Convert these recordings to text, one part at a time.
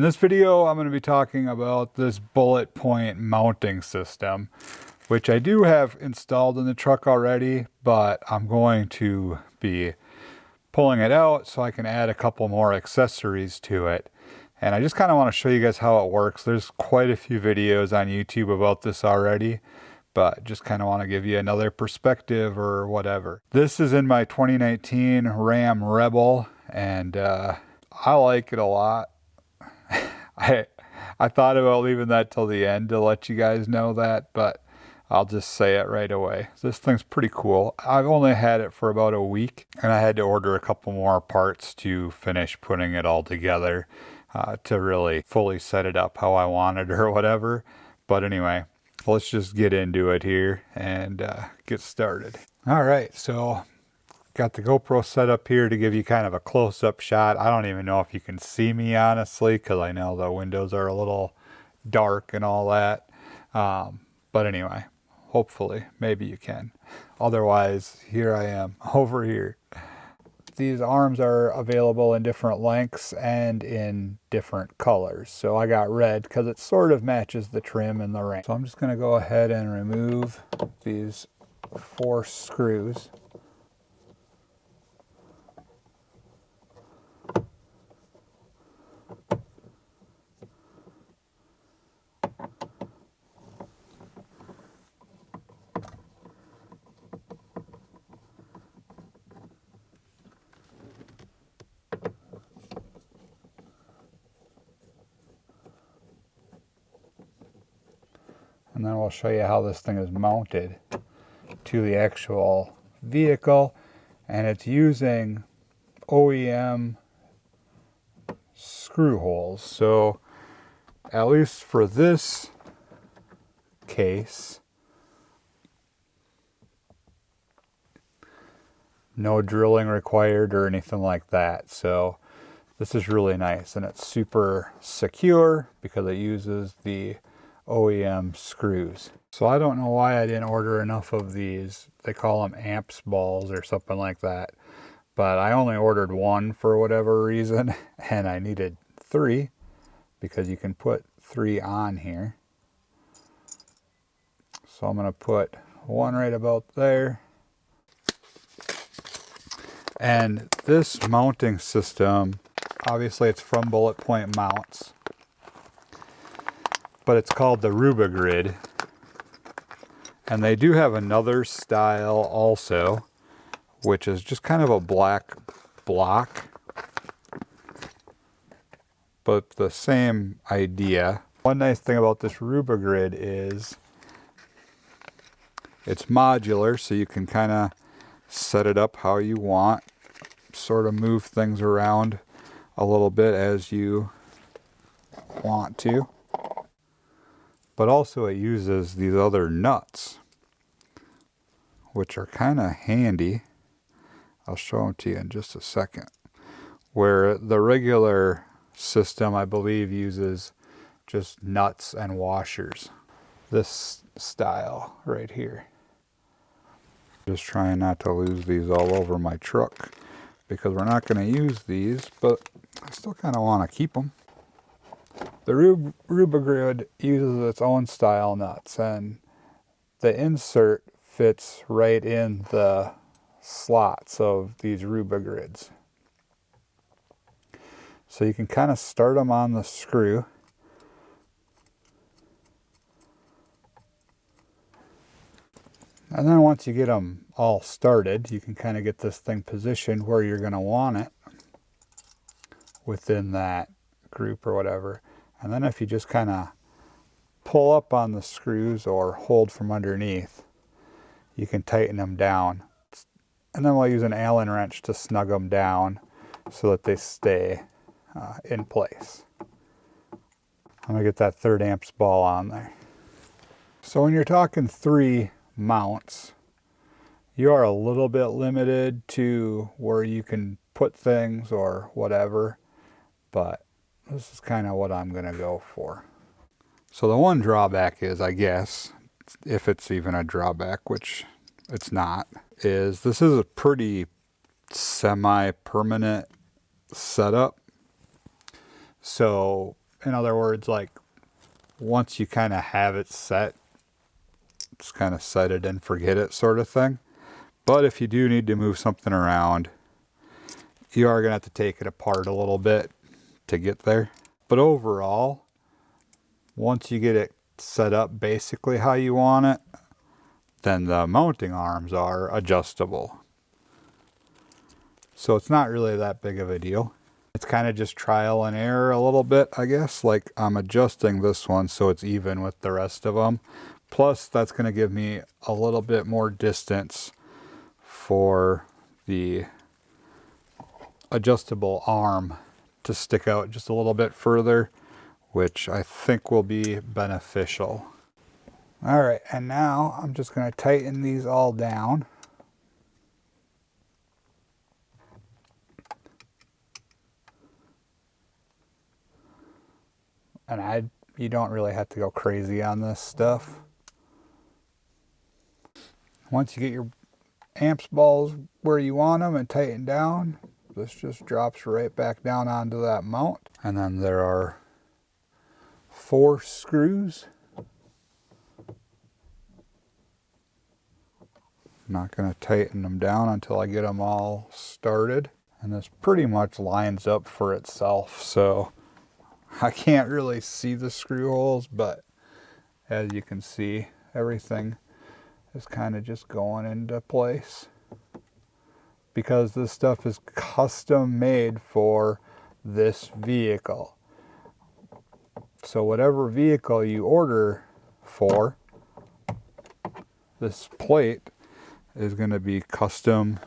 In this video, I'm going to be talking about this Bulletpoint mounting system, which I do have installed in the truck already, but I'm going to be pulling it out so I can add a couple more accessories to it. And I just kind of want to show you guys how it works. There's quite a few videos on YouTube about this already, but just kind of want to give you another perspective or whatever. This is in my 2019 Ram Rebel, and I like it a lot. I thought about leaving that till the end to let you guys know that, but I'll just say it right away. This thing's pretty cool. I've only had it for about a week, and I had to order a couple more parts to finish putting it all together to really fully set it up how I wanted or whatever. But anyway, let's just get into it here and get started. All right, so got the GoPro set up here to give you kind of a close-up shot. I don't even know if you can see me, honestly, because I know the windows are a little dark and all that. But anyway, hopefully, maybe you can. Otherwise, here I am over here. These arms are available in different lengths and in different colors. So I got red because it sort of matches the trim and the ring. So I'm just going to go ahead and remove these 4 screws. And then we'll show you how this thing is mounted to the actual vehicle. And it's using OEM screw holes. So at least for this case, no drilling required or anything like that. So this is really nice, and it's super secure because it uses the OEM screws. So I don't know why I didn't order enough of these. They call them amps balls or something like that. But I only ordered 1 for whatever reason, and I needed 3 because you can put 3 on here. So I'm going to put 1 right about there. And this mounting system, obviously it's from Bulletpoint Mounts, but it's called the Rubagrid. And they do have another style also, which is just kind of a black block, but the same idea. One nice thing about this Rubagrid is it's modular, so you can kind of set it up how you want, sort of move things around a little bit as you want to. But also it uses these other nuts, which are kind of handy. I'll show them to you in just a second. Where the regular system, I believe, uses just nuts and washers. This style right here. Just trying not to lose these all over my truck because we're not going to use these, but I still kind of want to keep them. The Rubagrid uses its own style nuts, and the insert fits right in the slots of these Rubagrids. So you can kind of start them on the screw. And then once you get them all started, you can kind of get this thing positioned where you're going to want it within that group or whatever. And then if you just kind of pull up on the screws or hold from underneath, you can tighten them down. And then we'll use an Allen wrench to snug them down so that they stay in place. I'm going to get that 3rd amps ball on there. So when you're talking 3 mounts, you are a little bit limited to where you can put things or whatever, but this is kind of what I'm going to go for. So the one drawback is, I guess, if it's even a drawback, which it's not, is this is a pretty semi-permanent setup. So In other words, like once you kind of have it set, just kind of set it and forget it sort of thing. But if you do need to move something around, you are going to have to take it apart a little bit to get there. But overall, once you get it set up basically how you want it, then the mounting arms are adjustable. So it's not really that big of a deal. It's kind of just trial and error a little bit, I guess. Like I'm adjusting this one so it's even with the rest of them. Plus that's going to give me a little bit more distance for the adjustable arm to stick out just a little bit further, which I think will be beneficial. All right, and now I'm just going to tighten these all down. And you don't really have to go crazy on this stuff. Once you get your amps balls where you want them and tighten down, this just drops right back down onto that mount. And then there are 4 screws. I'm not going to tighten them down until I get them all started. And this pretty much lines up for itself, so I can't really see the screw holes, but as you can see, everything is kind of just going into place. Because this stuff is custom made for this vehicle. So whatever vehicle you order for, this plate is going to be custom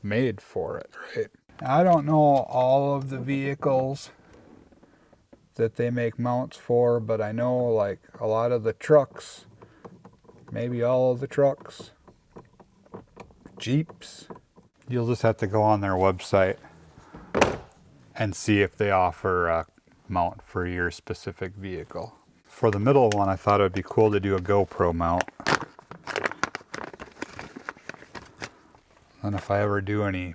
made for it, right? I don't know all of the vehicles that they make mounts for, but I know like a lot of the trucks, maybe all of the trucks, Jeeps. You'll just have to go on their website and see if they offer a mount for your specific vehicle. For the middle one, I thought it would be cool to do a GoPro mount. And if I ever do any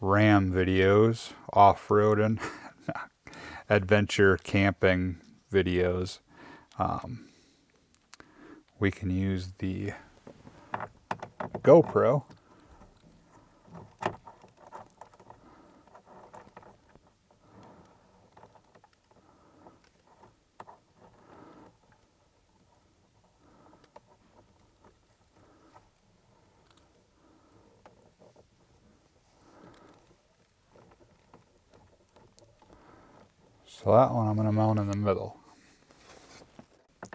Ram videos, off-roading, adventure camping videos, we can use the GoPro So that one I'm going to mount in the middle.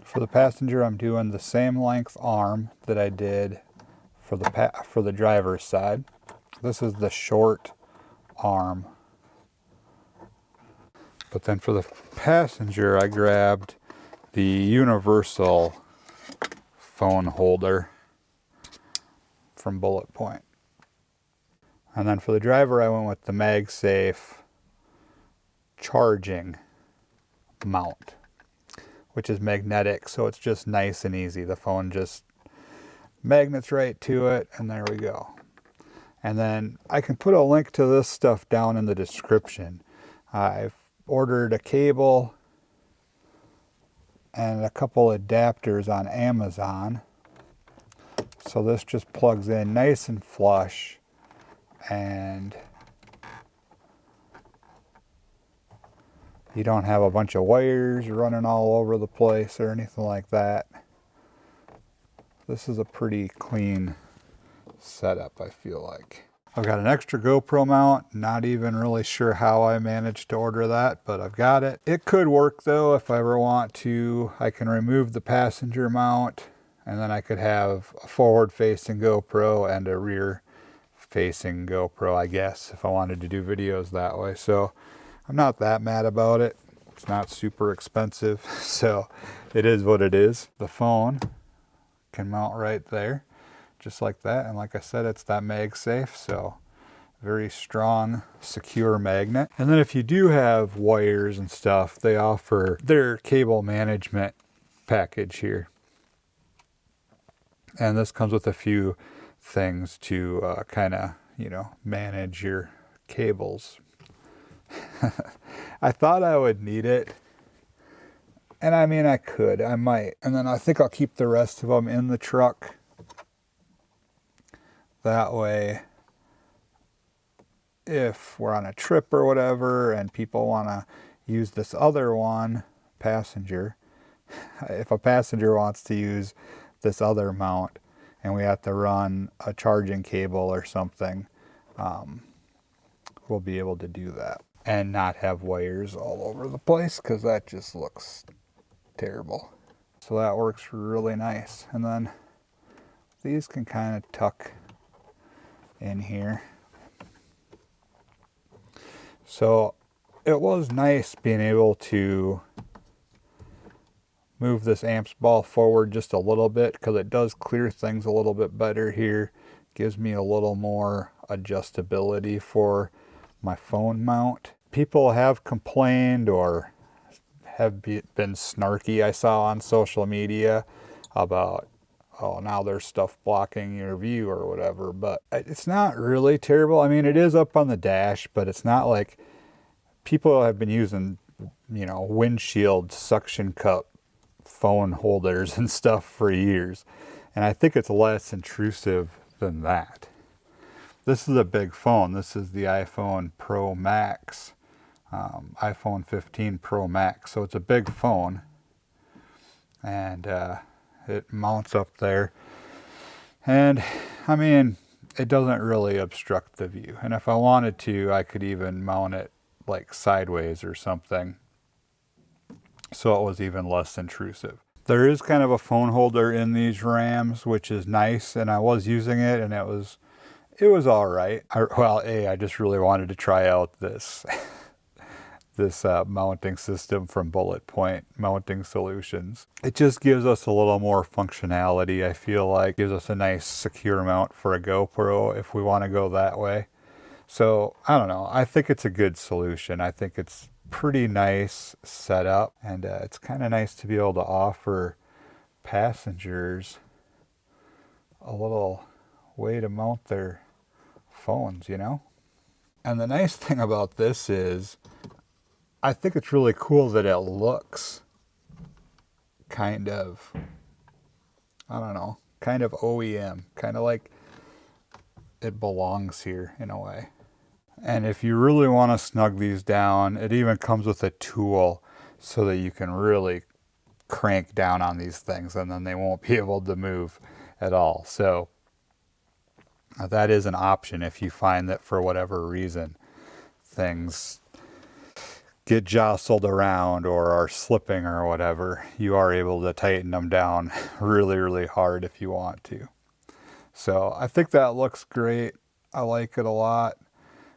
For the passenger, I'm doing the same length arm that I did for the driver's side. This is the short arm. But then for the passenger, I grabbed the universal phone holder from Bulletpoint. And then for the driver, I went with the MagSafe charging mount, which is magnetic, so it's just nice and easy. The phone just magnets right to it, and there we go. And then I can put a link to this stuff down in the description. I've ordered a cable and a couple adapters on Amazon, so this just plugs in nice and flush, and you don't have a bunch of wires running all over the place or anything like that. This is a pretty clean setup, I feel like. I've got an extra GoPro mount, not even really sure how I managed to order that, but I've got it. It could work though if I ever want to. I can remove the passenger mount, and then I could have a forward-facing GoPro and a rear-facing GoPro, I guess, if I wanted to do videos that way. So I'm not that mad about it. It's not super expensive, so it is what it is. The phone can mount right there, just like that. And like I said, it's that MagSafe, so very strong, secure magnet. And then if you do have wires and stuff, they offer their cable management package here. And this comes with a few things to kind of, manage your cables. I thought I would need it. And I mean, I might. And then I think I'll keep the rest of them in the truck. That way, if we're on a trip or whatever and people want to use this other one, passenger, if a passenger wants to use this other mount and we have to run a charging cable or something, we'll be able to do that and not have wires all over the place, because that just looks terrible. So that works really nice. And then these can kind of tuck in here. So it was nice being able to move this amps ball forward just a little bit, because it does clear things a little bit better here. Gives me a little more adjustability for my phone mount. People have complained or have been snarky, I saw on social media, about, oh, now there's stuff blocking your view or whatever, but it's not really terrible. I mean, it is up on the dash, but it's not like people have been using, you know, windshield suction cup phone holders and stuff for years. And I think it's less intrusive than that. This is a big phone. This is the iPhone Pro Max, iPhone 15 Pro Max. So it's a big phone, and it mounts up there. And I mean, it doesn't really obstruct the view. And if I wanted to, I could even mount it like sideways or something, so it was even less intrusive. There is kind of a phone holder in these Rams, which is nice, and I was using it, and it was all right. I just really wanted to try out this this mounting system from Bulletpoint Mounting Solutions. It just gives us a little more functionality. I feel like gives us a nice secure mount for a GoPro if we want to go that way. So I don't know. I think it's a good solution. I think it's pretty nice setup, and it's kind of nice to be able to offer passengers a little way to mount their phones, you know? And the nice thing about this is, I think it's really cool that it looks kind of, I don't know, kind of OEM, kind of like it belongs here in a way. And if you really want to snug these down, it even comes with a tool so that you can really crank down on these things, and then they won't be able to move at all. So that is an option if you find that for whatever reason things get jostled around or are slipping or whatever. You are able to tighten them down really, really hard if you want to. So I think that looks great. I like it a lot.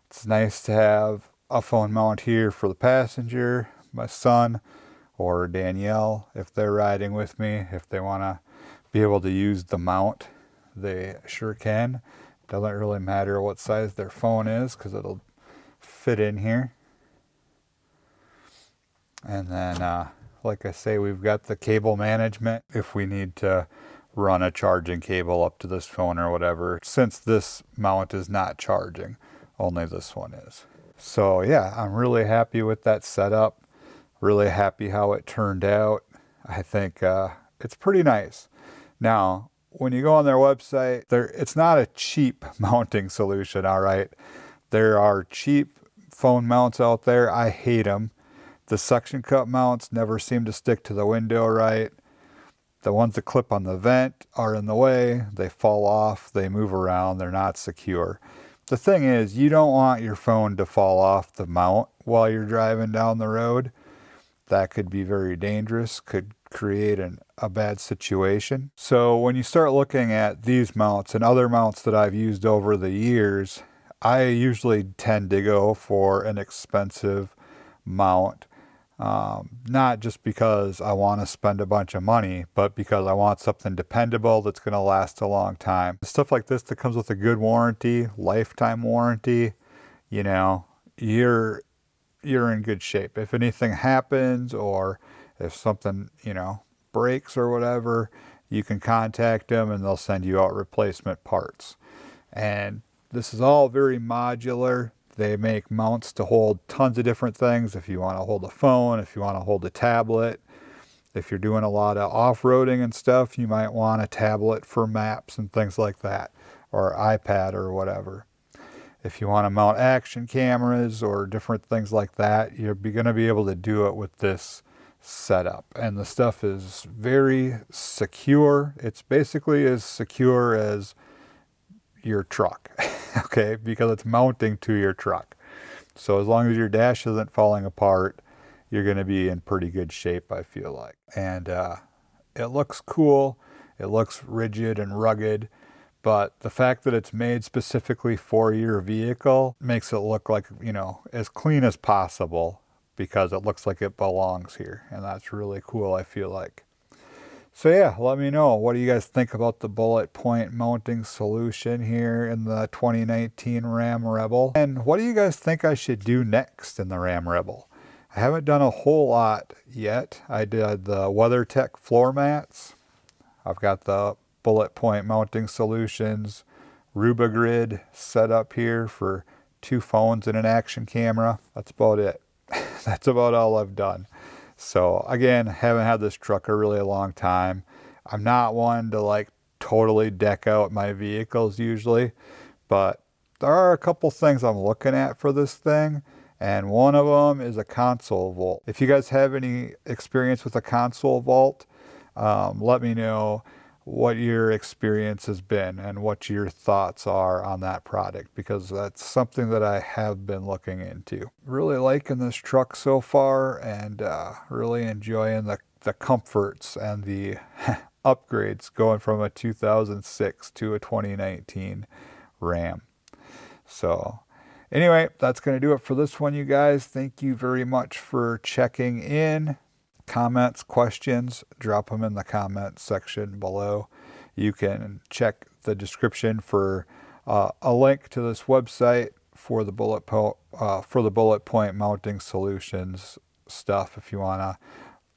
It's nice to have a phone mount here for the passenger, my son, or Danielle if they're riding with me. If they want to be able to use the mount, they sure can. Doesn't really matter what size their phone is, because it'll fit in here. And then, like I say, we've got the cable management if we need to run a charging cable up to this phone or whatever, since this mount is not charging. Only this one is. So yeah, I'm really happy with that setup. Really happy how it turned out. I think it's pretty nice. Now, when you go on their website, it's not a cheap mounting solution, all right? There are cheap phone mounts out there. I hate them. The suction cup mounts never seem to stick to the window right. The ones that clip on the vent are in the way. They fall off. They move around. They're not secure. The thing is, you don't want your phone to fall off the mount while you're driving down the road. That could be very dangerous, could create a bad situation. So when you start looking at these mounts and other mounts that I've used over the years, I usually tend to go for an expensive mount. Not just because I want to spend a bunch of money, but because I want something dependable that's going to last a long time. Stuff like this that comes with a good warranty, lifetime warranty, you know, you're in good shape. If anything happens, or if something, you know, breaks or whatever, you can contact them and they'll send you out replacement parts. And this is all very modular. They make mounts to hold tons of different things. If you want to hold a phone, if you want to hold a tablet, if you're doing a lot of off-roading and stuff, you might want a tablet for maps and things like that, or iPad or whatever. If you want to mount action cameras or different things like that, you're going to be able to do it with this setup. And the stuff is very secure. It's basically as secure as your truck, okay, because it's mounting to your truck. So as long as your dash isn't falling apart, you're going to be in pretty good shape, I feel like. And it looks cool. It looks rigid and rugged. But the fact that it's made specifically for your vehicle makes it look like, you know, as clean as possible, because it looks like it belongs here. And that's really cool, I feel like. So yeah, let me know. What do you guys think about the Bulletpoint mounting solution here in the 2019 Ram Rebel? And what do you guys think I should do next in the Ram Rebel? I haven't done a whole lot yet. I did the WeatherTech floor mats. I've got the Bulletpoint mounting solutions, Rubagrid set up here for 2 phones and an action camera. That's about it. That's about all I've done. So again, haven't had this truck a really long time. I'm not one to like totally deck out my vehicles usually, but there are a couple things I'm looking at for this thing. And one of them is a console vault. If you guys have any experience with a console vault, let me know what your experience has been and what your thoughts are on that product, because that's something that I have been looking into. Really liking this truck so far, and really enjoying the comforts and the upgrades going from a 2006 to a 2019 Ram. So anyway, that's going to do it for this one, you guys. Thank you very much for checking in. Comments, questions, drop them in the comment section below. You can check the description for a link to this website for the Bulletpoint mounting solutions stuff, if you want to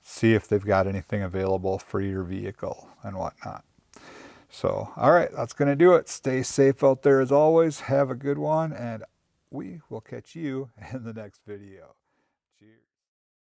see if they've got anything available for your vehicle and whatnot. So, all right, that's going to do it. Stay safe out there as always. Have a good one, and we will catch you in the next video.